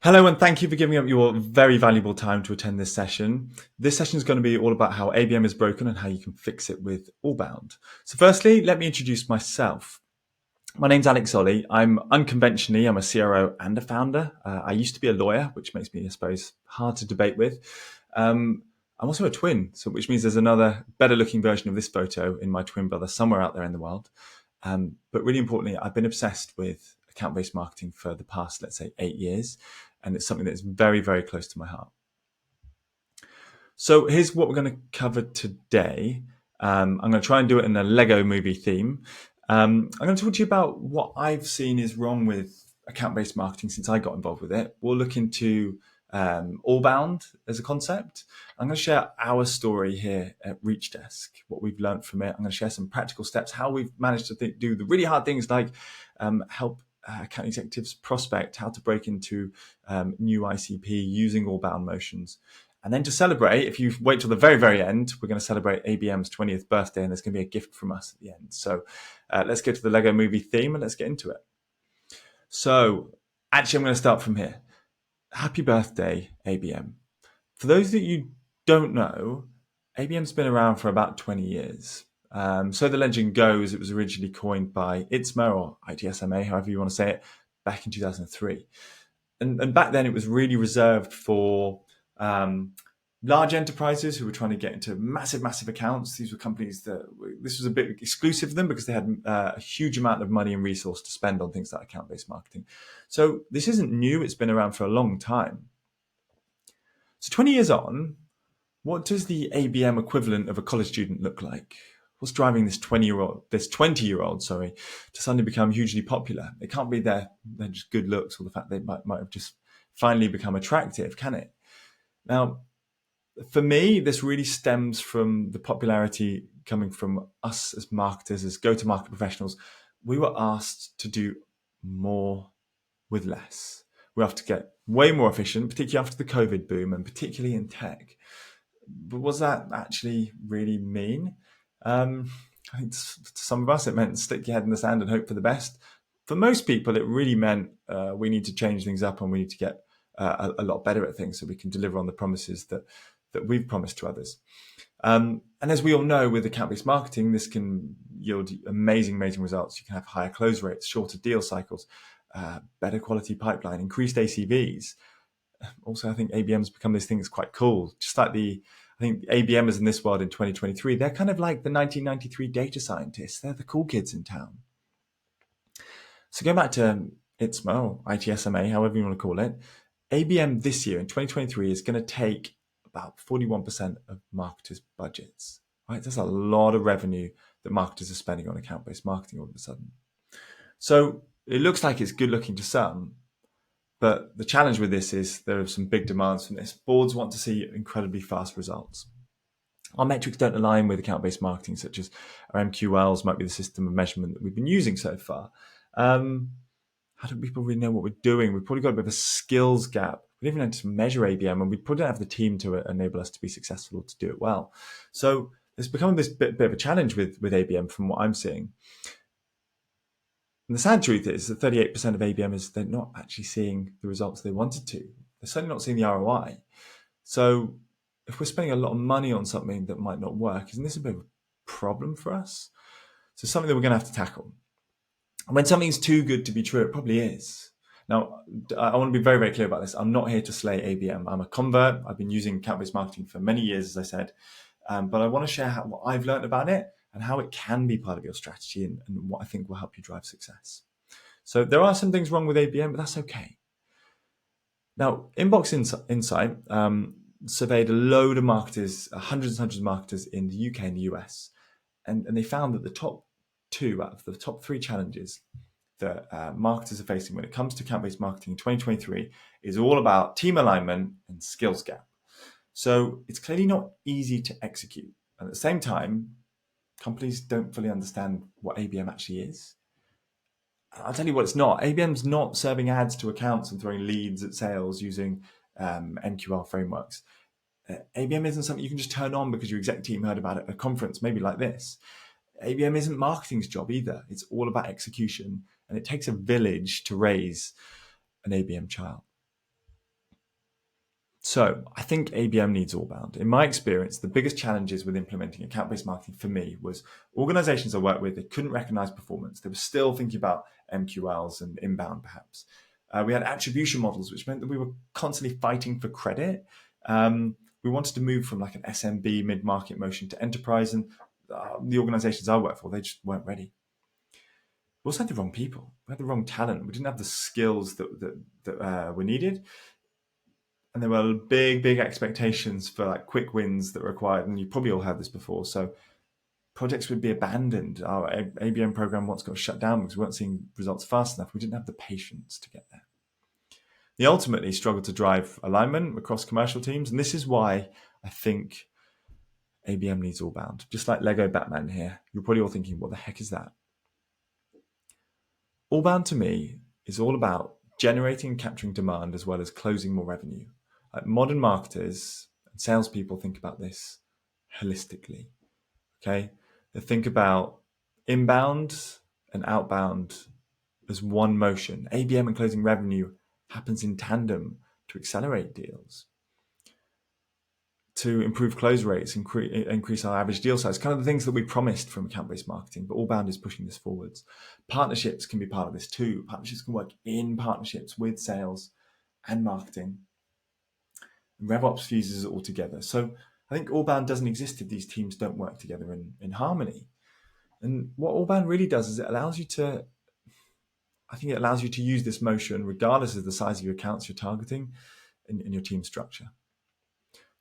Hello, and thank you for giving up your very valuable time to attend this session. This session is going to be all about how ABM is broken and how you can fix it with Allbound. So firstly, let me introduce myself. My name's Olley. I'm a CRO and a founder. I used to be a lawyer, which makes me, I suppose, hard to debate with. I'm also a twin, which means there's another better looking version of this photo in my twin brother somewhere out there in the world. But really importantly, I've been obsessed with account-based marketing for the past, let's say, 8 years. And it's something that's very, very close to my heart. So here's what we're going to cover today. I'm going to try and do it in a Lego movie theme. I'm going to talk to you about what I've seen is wrong with account-based marketing since I got involved with it. We'll look into Allbound as a concept. I'm going to share our story here at ReachDesk, what we've learned from it. I'm going to share some practical steps, how we've managed to do the really hard things like help account executives prospect, how to break into new ICP using Allbound motions. And then to celebrate, if you wait till the very, very end, we're going to celebrate ABM's 20th birthday, and there's going to be a gift from us at the end. So let's get to the Lego movie theme and let's get into it. So actually, I'm going to start from here. Happy birthday, ABM. For those that you don't know, ABM's been around for about 20 years. So the legend goes, it was originally coined by ITSMA or ITSMA, however you want to say it, back in 2003. And back then it was really reserved for large enterprises who were trying to get into massive accounts. These were companies this was a bit exclusive for them because they had a huge amount of money and resource to spend on things like account-based marketing. So this isn't new. It's been around for a long time. So 20 years on, what does the ABM equivalent of a college student look like? What's driving this 20-year-old, to suddenly become hugely popular? It can't be their just good looks or the fact they might have just finally become attractive, can it? Now, for me, this really stems from the popularity coming from us as marketers, as go-to-market professionals. We were asked to do more with less. We have to get way more efficient, particularly after the COVID boom and particularly in tech. But what does that actually really mean? I think to some of us, it meant stick your head in the sand and hope for the best. For most people, it really meant we need to change things up and we need to get a lot better at things so we can deliver on the promises that we've promised to others. And as we all know, with account-based marketing, this can yield amazing results. You can have higher close rates, shorter deal cycles, better quality pipeline, increased ACVs. Also, I think ABM's become this thing that's quite cool. Just like I think ABMers in this world in 2023, they're kind of like the 1993 data scientists. They're the cool kids in town. So going back to ITSMA or ITSMA, however you want to call it, ABM this year in 2023 is going to take about 41% of marketers' budgets. Right? That's a lot of revenue that marketers are spending on account-based marketing all of a sudden. So it looks like it's good looking to some, but the challenge with this is there are some big demands from this. Boards want to see incredibly fast results. Our metrics don't align with account-based marketing, such as our MQLs might be the system of measurement that we've been using so far. How do people really know what we're doing? We've probably got a bit of a skills gap. We don't even know to measure ABM, and we probably don't have the team to enable us to be successful or to do it well. So it's become this bit of a challenge with ABM from what I'm seeing. And the sad truth is that 38% of ABMers, they're not actually seeing the results they wanted to. They're certainly not seeing the ROI. So if we're spending a lot of money on something that might not work, isn't this a bit of a problem for us? So something that we're going to have to tackle. And when something's too good to be true, it probably is. Now, I want to be very, very clear about this. I'm not here to slay ABM. I'm a convert. I've been using account-based marketing for many years, as I said. But I want to share what I've learned about it and how it can be part of your strategy and what I think will help you drive success. So there are some things wrong with ABM, but that's okay. Now, Inbox Insight surveyed a load of marketers, hundreds and hundreds of marketers in the UK and the US. And they found that the top two out of the top three challenges that marketers are facing when it comes to account-based marketing in 2023 is all about team alignment and skills gap. So it's clearly not easy to execute. And at the same time, companies don't fully understand what ABM actually is. I'll tell you what it's not. ABM's not serving ads to accounts and throwing leads at sales using MQL frameworks. ABM isn't something you can just turn on because your exec team heard about it at a conference, maybe like this. ABM isn't marketing's job either. It's all about execution, and it takes a village to raise an ABM child. So I think ABM needs Allbound. In my experience, the biggest challenges with implementing account-based marketing for me was organizations I worked with, they couldn't recognize performance. They were still thinking about MQLs and inbound, perhaps. We had attribution models, which meant that we were constantly fighting for credit. We wanted to move from like an SMB mid-market motion to enterprise, and the organizations I worked for, they just weren't ready. We also had the wrong people. We had the wrong talent. We didn't have the skills that were needed. And there were big expectations for like quick wins that were required. And you probably all heard this before. So projects would be abandoned. Our ABM program once got shut down because we weren't seeing results fast enough. We didn't have the patience to get there. They ultimately struggled to drive alignment across commercial teams. And this is why I think ABM needs Allbound. Just like Lego Batman here. You're probably all thinking, what the heck is that? Allbound to me is all about generating and capturing demand as well as closing more revenue. Like modern marketers and salespeople think about this holistically. Okay, they think about inbound and outbound as one motion. ABM and closing revenue happens in tandem to accelerate deals, to improve close rates, increase our average deal size, kind of the things that we promised from account-based marketing, but Allbound is pushing this forwards. Partnerships can be part of this too. Partnerships can work in partnerships with sales and marketing. RevOps fuses it all together. So I think Allbound doesn't exist if these teams don't work together in harmony. And what Allbound really does is it allows you to use this motion regardless of the size of your accounts you're targeting in your team structure.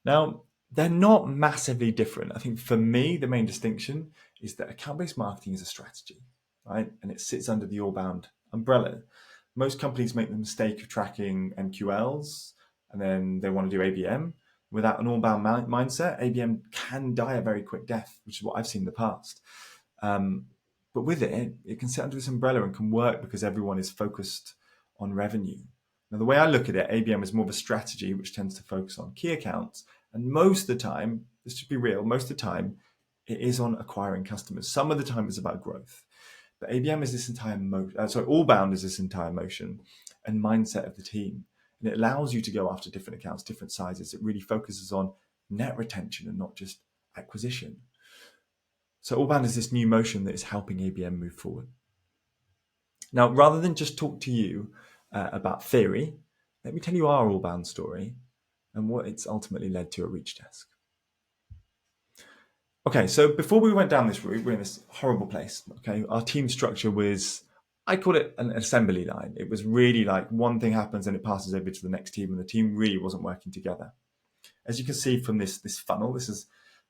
Now, they're not massively different. I think for me, the main distinction is that account-based marketing is a strategy, right? And it sits under the Allbound umbrella. Most companies make the mistake of tracking MQLs and then they want to do ABM. Without an Allbound mindset, ABM can die a very quick death, which is what I've seen in the past. But with it, it can sit under this umbrella and can work because everyone is focused on revenue. Now, the way I look at it, ABM is more of a strategy which tends to focus on key accounts. And most of the time, this should be real, most of the time, it is on acquiring customers. Some of the time it's about growth. But ABM is this entire Allbound is this entire motion and mindset of the team. And it allows you to go after different accounts, different sizes. It really focuses on net retention and not just acquisition. So Allbound is this new motion that is helping ABM move forward. Now, rather than just talk to you about theory, let me tell you our Allbound story and what it's ultimately led to at Reach Desk. Okay, so before we went down this route, we're in this horrible place. Okay, our team structure was, I call it an assembly line. It was really like one thing happens and it passes over to the next team, and the team really wasn't working together. As you can see from this funnel, this is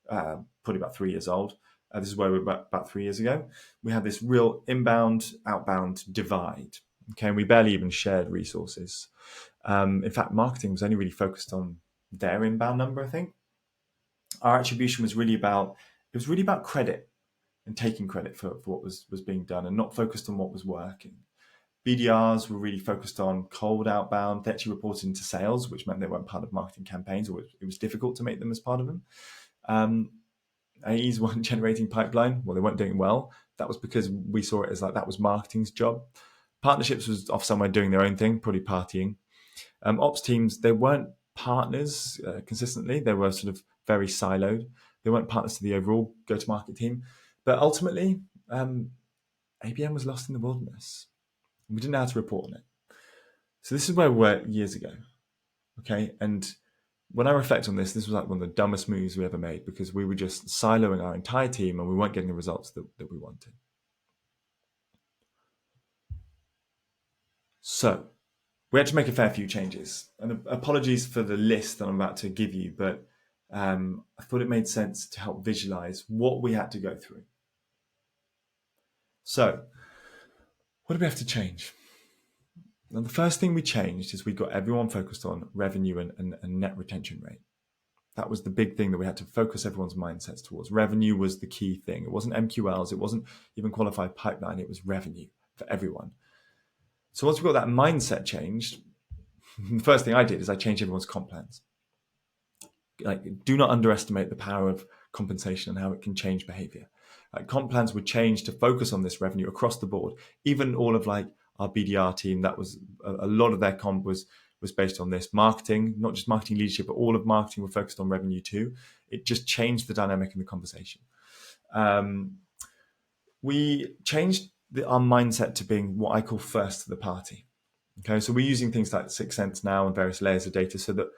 probably about 3 years old. This is where we were about 3 years ago. We had this real inbound, outbound divide. Okay, and we barely even shared resources. In fact, marketing was only really focused on their inbound number, I think. Our attribution was really about credit and taking credit for what was being done and not focused on what was working. BDRs were really focused on cold outbound. They actually reported into sales, which meant they weren't part of marketing campaigns, or it was difficult to make them as part of them. AEs weren't generating pipeline. Well, they weren't doing well. That was because we saw it as like that was marketing's job. Partnerships was off somewhere doing their own thing, probably partying. Ops teams, they weren't partners consistently. They were sort of very siloed. They weren't partners to the overall go-to-market team. But ultimately, ABM was lost in the wilderness. We didn't know how to report on it. So this is where we were years ago. Okay, and when I reflect on this was like one of the dumbest moves we ever made because we were just siloing our entire team and we weren't getting the results that we wanted. So we had to make a fair few changes. And apologies for the list that I'm about to give you, but I thought it made sense to help visualize what we had to go through. So what do we have to change? Now, the first thing we changed is we got everyone focused on revenue and net retention rate. That was the big thing that we had to focus everyone's mindsets towards. Revenue was the key thing. It wasn't MQLs. It wasn't even qualified pipeline. It was revenue for everyone. So once we got that mindset changed, the first thing I did is I changed everyone's comp plans. Like, do not underestimate the power of compensation and how it can change behavior. Comp plans would change to focus on this revenue across the board. Even all of like our BDR team, that was a lot of their comp was was based on this. Marketing, not just marketing leadership, but all of marketing were focused on revenue too. It just changed the dynamic in the conversation. We changed our mindset to being what I call first to the party. Okay, so we're using things like 6sense now and various layers of data so that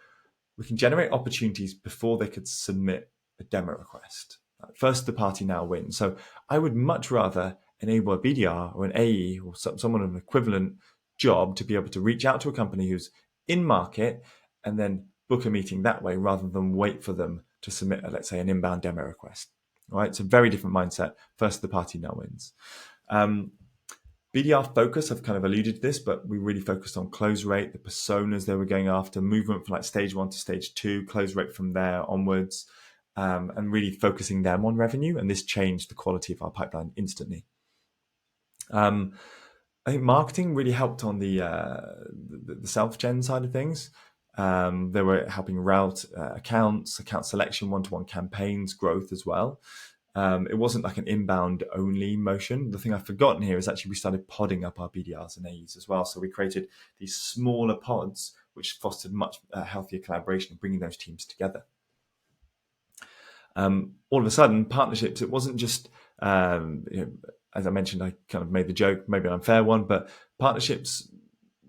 we can generate opportunities before they could submit a demo request. First, the party now wins. So I would much rather enable a BDR or an AE or someone of an equivalent job to be able to reach out to a company who's in market and then book a meeting that way rather than wait for them to submit, let's say, an inbound demo request. All right, it's a very different mindset. First, the party now wins. BDR focus, I've kind of alluded to this, but we really focused on close rate, the personas they were going after, movement from like stage 1 to stage 2, close rate from there onwards, and really focusing them on revenue. And this changed the quality of our pipeline instantly. I think marketing really helped on the self-gen side of things. They were helping route account selection, one-to-one campaigns, growth as well. It wasn't like an inbound only motion. The thing I've forgotten here is actually we started podding up our BDRs and AEs as well. So we created these smaller pods, which fostered much healthier collaboration and bringing those teams together. All of a sudden, partnerships, it wasn't just, as I mentioned, I kind of made the joke, maybe an unfair one, but partnerships,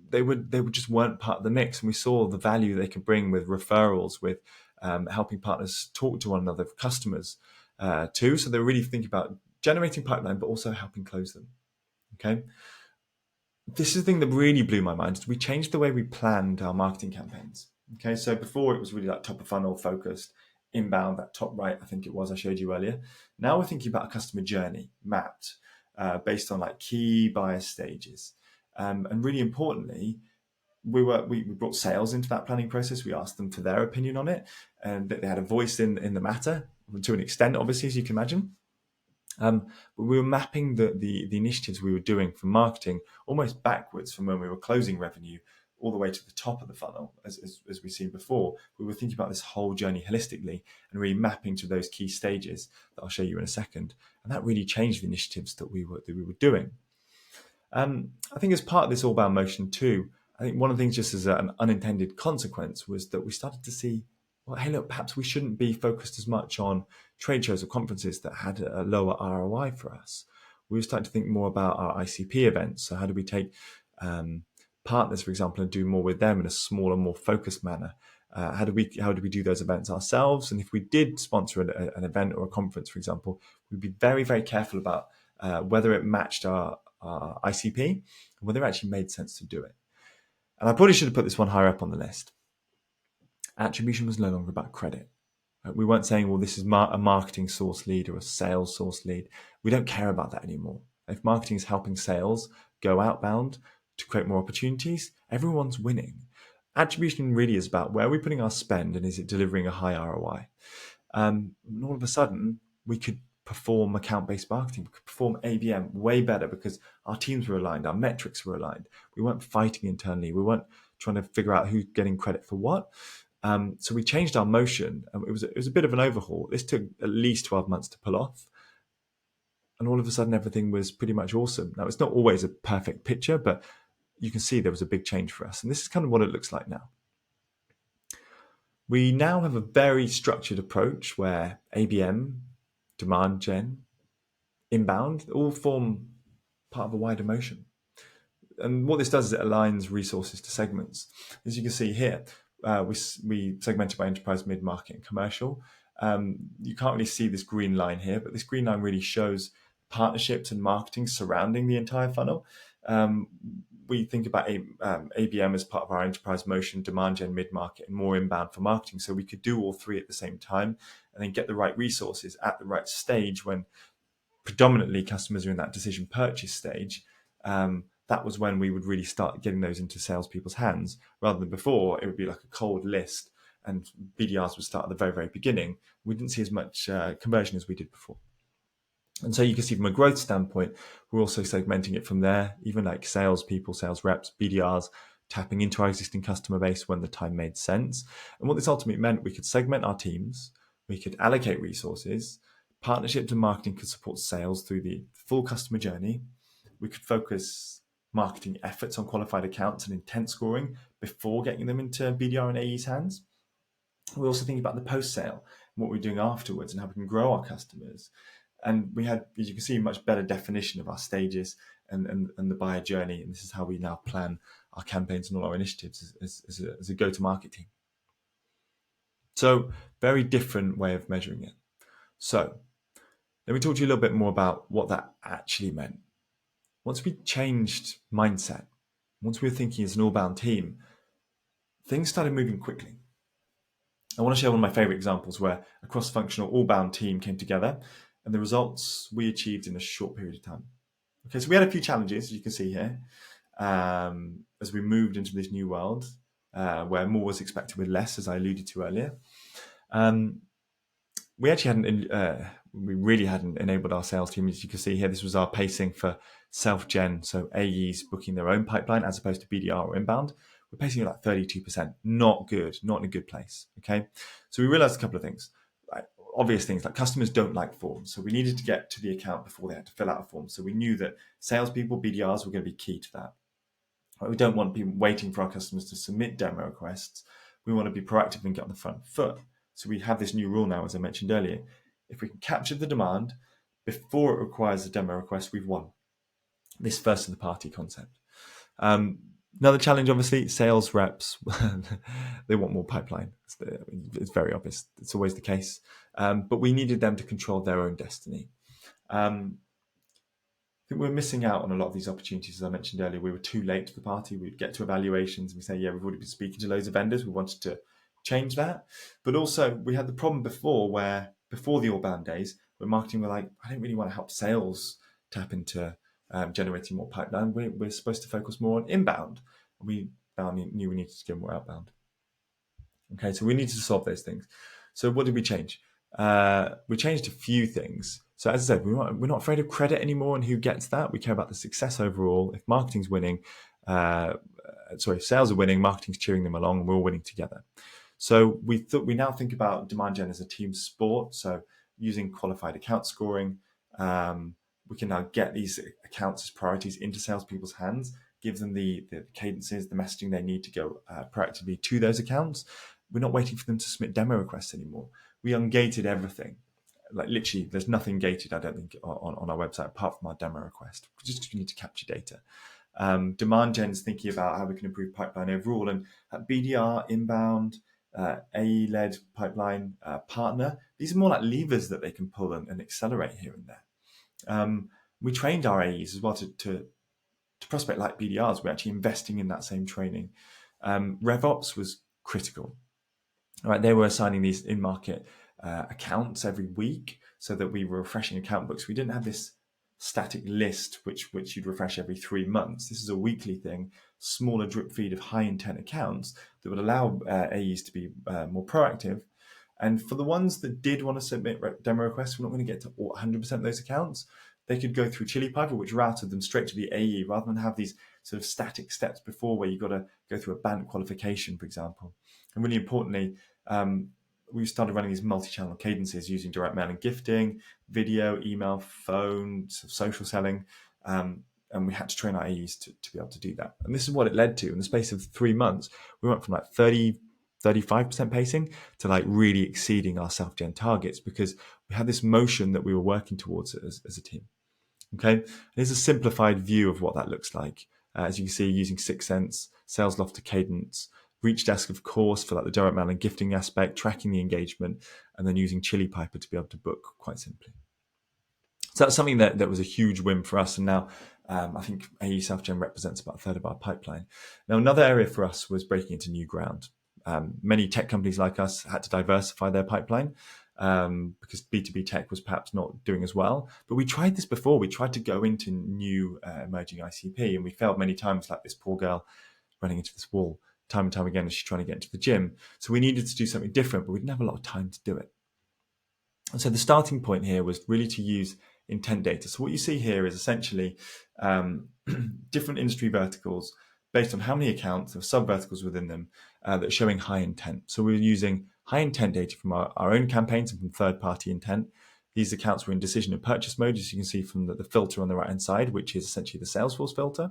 they just weren't part of the mix. And we saw the value they could bring with referrals, with helping partners talk to one another, customers, too. So they're really thinking about generating pipeline, but also helping close them. Okay. This is the thing that really blew my mind. We changed the way we planned our marketing campaigns. Okay. So before it was really like top of funnel focused, inbound, that top right, I think it was, I showed you earlier. Now we're thinking about a customer journey mapped based on like key buyer stages. And really importantly, we brought sales into that planning process. We asked them for their opinion on it, and they had a voice in the matter to an extent, obviously, as you can imagine. But we were mapping the initiatives we were doing for marketing almost backwards from when we were closing revenue all the way to the top of the funnel, as we've seen before. We were thinking about this whole journey holistically and really mapping to those key stages that I'll show you in a second. And that really changed the initiatives that we were doing. I think as part of this Allbound motion too, I think one of the things just as an unintended consequence was that we started to see, well, hey, look, perhaps we shouldn't be focused as much on trade shows or conferences that had a lower ROI for us. We were starting to think more about our ICP events. So how do we take partners, for example, and do more with them in a smaller, more focused manner? How do we do those events ourselves? And if we did sponsor an event or a conference, for example, we'd be very, very careful about whether it matched our ICP and whether it actually made sense to do it. And I probably should have put this one higher up on the list. Attribution was no longer about credit. We weren't saying, well, this is a marketing source lead or a sales source lead. We don't care about that anymore. If marketing is helping sales go outbound to create more opportunities, everyone's winning. Attribution really is about where are we putting our spend and is it delivering a high ROI? And all of a sudden, we could perform account-based marketing, we could perform ABM way better because our teams were aligned, our metrics were aligned. We weren't fighting internally. We weren't trying to figure out who's getting credit for what. So we changed our motion. It was a bit of an overhaul. This took at least 12 months to pull off. And all of a sudden, everything was pretty much awesome. Now, it's not always a perfect picture, but you can see there was a big change for us. And this is kind of what it looks like now. We now have a very structured approach where ABM, demand gen, inbound, all form part of a wider motion. And what this does is it aligns resources to segments. As you can see here, we segmented by enterprise, mid-market, and commercial. You can't really see this green line here, but this green line really shows partnerships and marketing surrounding the entire funnel. We think about ABM as part of our enterprise motion, demand gen, mid-market, and more inbound for marketing. So we could do all three at the same time and then get the right resources at the right stage when predominantly customers are in that decision purchase stage. That was when we would really start getting those into salespeople's hands, rather than before it would be like a cold list and BDRs would start at the very, very beginning. We didn't see as much conversion as we did before. And so you can see from a growth standpoint, we're also segmenting it from there, even like salespeople, sales reps, BDRs, tapping into our existing customer base when the time made sense. And what this ultimately meant, we could segment our teams, we could allocate resources, partnerships and marketing could support sales through the full customer journey. We could focus marketing efforts on qualified accounts and intent scoring before getting them into BDR and AE's hands. We also think about the post-sale and what we're doing afterwards and how we can grow our customers. And we had, as you can see, much better definition of our stages and the buyer journey. And this is how we now plan our campaigns and all our initiatives as a go-to-market team. So very different way of measuring it. So let me talk to you a little bit more about what that actually meant. Once we changed mindset, once we were thinking as an Allbound team, things started moving quickly. I want to share one of my favorite examples where a cross-functional Allbound team came together and the results we achieved in a short period of time. Okay, so we had a few challenges, as you can see here, as we moved into this new world where more was expected with less, as I alluded to earlier. We actually hadn't enabled our sales team. As you can see here, this was our pacing for self-gen, so AEs booking their own pipeline as opposed to BDR or inbound. We're pacing at like 32%. Not good, not in a good place. Okay, so we realized a couple of things. Obvious things like customers don't like forms, so we needed to get to the account before they had to fill out a form. So we knew that salespeople, BDRs, were going to be key to that. We don't want people waiting for our customers to submit demo requests. We want to be proactive and get on the front foot. So we have this new rule now, as I mentioned earlier. If we can capture the demand before it requires a demo request, we've won. This first to the party concept. Another challenge, obviously, sales reps, they want more pipeline. It's very obvious. It's always the case. But we needed them to control their own destiny. I think we're missing out on a lot of these opportunities. As I mentioned earlier, we were too late to the party. We'd get to evaluations and we say, yeah, we've already been speaking to loads of vendors. We wanted to change that. But also we had the problem before the Allbound days, where marketing were like, I don't really want to help sales tap into generating more pipeline. We're supposed to focus more on inbound. We now knew we needed to get more outbound. Okay, so we needed to solve those things. So what did we change? We changed a few things. So as I said, we're not afraid of credit anymore and who gets that. We care about the success overall. If marketing's winning, if sales are winning, marketing's cheering them along, and we're all winning together. So we now think about demand gen as a team sport. So using qualified account scoring, we can now get these accounts as priorities into salespeople's hands, give them the cadences, the messaging they need to go proactively to those accounts. We're not waiting for them to submit demo requests anymore. We ungated everything. Like literally, there's nothing gated, I don't think, on our website apart from our demo request. We just need to capture data. Demand gen is thinking about how we can improve pipeline overall. And at BDR, inbound, AE-led pipeline, partner, these are more like levers that they can pull and accelerate here and there. We trained our AEs as well to prospect like BDRs. We're actually investing in that same training. RevOps was critical. All right, they were assigning these in-market accounts every week so that we were refreshing account books. We didn't have this static list which you'd refresh every 3 months. This is a weekly thing, smaller drip feed of high intent accounts that would allow AEs to be more proactive. And for the ones that did want to submit demo requests, we're not going to get to 100% of those accounts. They could go through Chili Piper, which routed them straight to the AE rather than have these sort of static steps before where you've got to go through a BANT qualification, for example. And really importantly, we started running these multi-channel cadences using direct mail and gifting, video, email, phone, social selling, and we had to train our AEs to be able to do that. And this is what it led to. In the space of 3 months, we went from like 35% pacing to like really exceeding our self-gen targets because we had this motion that we were working towards as a team. Okay, here's a simplified view of what that looks like. As you can see, using 6 Sense, Sales Loft to Cadence, Reach Desk, of course, for like the direct mail and gifting aspect, tracking the engagement, and then using Chili Piper to be able to book quite simply. So that's something that was a huge win for us. And now I think AE Self-Gen represents about a third of our pipeline. Now, another area for us was breaking into new ground. Many tech companies like us had to diversify their pipeline because B2B tech was perhaps not doing as well. But we tried this before. We tried to go into new emerging ICP, and we failed many times, like this poor girl running into this wall time and time again as she's trying to get into the gym. So we needed to do something different, but we didn't have a lot of time to do it. And so the starting point here was really to use intent data. So what you see here is essentially different industry verticals based on how many accounts of sub-verticals within them that are showing high intent. So we're using high intent data from our own campaigns and from third-party intent. These accounts were in decision and purchase mode, as you can see from the filter on the right-hand side, which is essentially the Salesforce filter.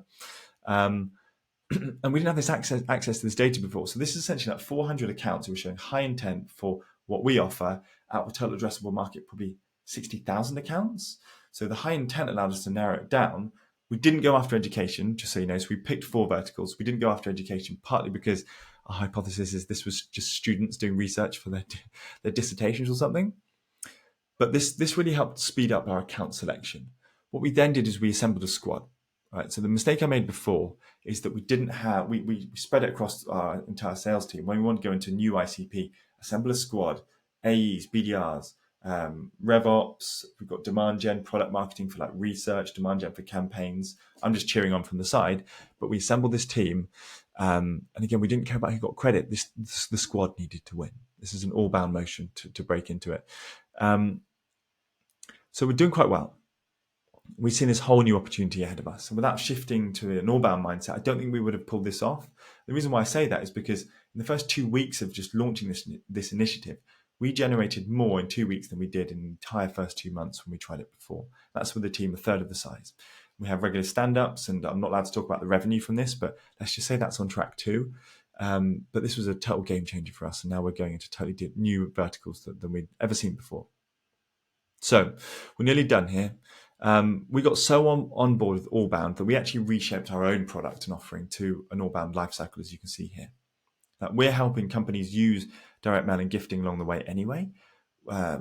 And we didn't have this access to this data before. So this is essentially like 400 accounts who were showing high intent for what we offer out of a total addressable market, probably 60,000 accounts. So the high intent allowed us to narrow it down. We didn't go after education, just so you know. So we picked 4 verticals. We didn't go after education, partly because our hypothesis is this was just students doing research for their dissertations or something. But this really helped speed up our account selection. What we then did is we assembled a squad. Right. So the mistake I made before is that we spread it across our entire sales team. When we want to go into a new ICP, assemble a squad, AEs, BDRs, RevOps. We've got demand gen, product marketing for like research, demand gen for campaigns. I'm just cheering on from the side, but we assembled this team. And again, we didn't care about who got credit. The squad needed to win. This is an all-bound motion to break into it. So we're doing quite well. We've seen this whole new opportunity ahead of us. And without shifting to an all-bound mindset, I don't think we would have pulled this off. The reason why I say that is because in the first 2 weeks of just launching this initiative, we generated more in 2 weeks than we did in the entire first 2 months when we tried it before. That's with a team a third of the size. We have regular stand-ups, and I'm not allowed to talk about the revenue from this, but let's just say that's on track too. But this was a total game changer for us, and now we're going into totally new verticals than we'd ever seen before. So we're nearly done here. We got so on board with Allbound that we actually reshaped our own product and offering to an Allbound lifecycle, as you can see here. We're helping companies use direct mail and gifting along the way anyway.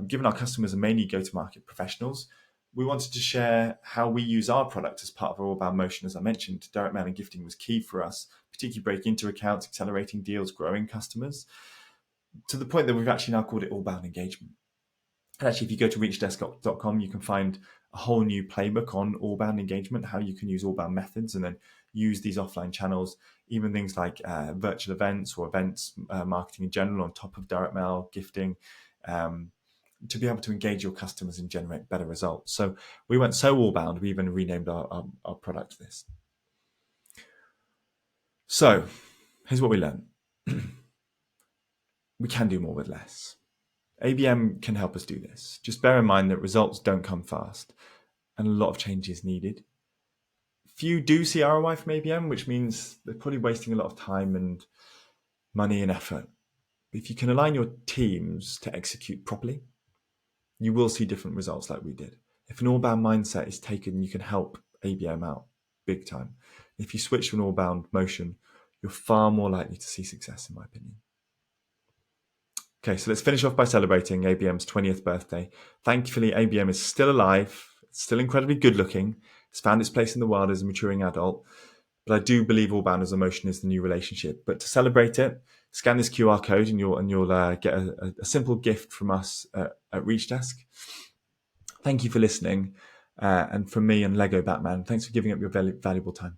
Given our customers are mainly go-to-market professionals, we wanted to share how we use our product as part of our Allbound motion. As I mentioned, direct mail and gifting was key for us, particularly breaking into accounts, accelerating deals, growing customers, to the point that we've actually now called it Allbound engagement. And actually, if you go to reachdesk.com, you can find a whole new playbook on all-bound engagement, how you can use all-bound methods and then use these offline channels, even things like virtual events or events marketing in general on top of direct mail, gifting, to be able to engage your customers and generate better results. So we went so all-bound, we even renamed our product this. So here's what we learned. We can do more with less. ABM can help us do this. Just bear in mind that results don't come fast and a lot of change is needed. Few do see ROI from ABM, which means they're probably wasting a lot of time and money and effort. But if you can align your teams to execute properly, you will see different results like we did. If an all-bound mindset is taken, you can help ABM out big time. If you switch to an all-bound motion, you're far more likely to see success, in my opinion. Okay, so let's finish off by celebrating ABM's 20th birthday. Thankfully, ABM is still alive, still incredibly good looking. It's found its place in the world as a maturing adult. But I do believe Allbound as a motion is the new relationship. But to celebrate it, scan this QR code and you'll get a simple gift from us at ReachDesk. Thank you for listening. And from me and Lego Batman, thanks for giving up your valuable time.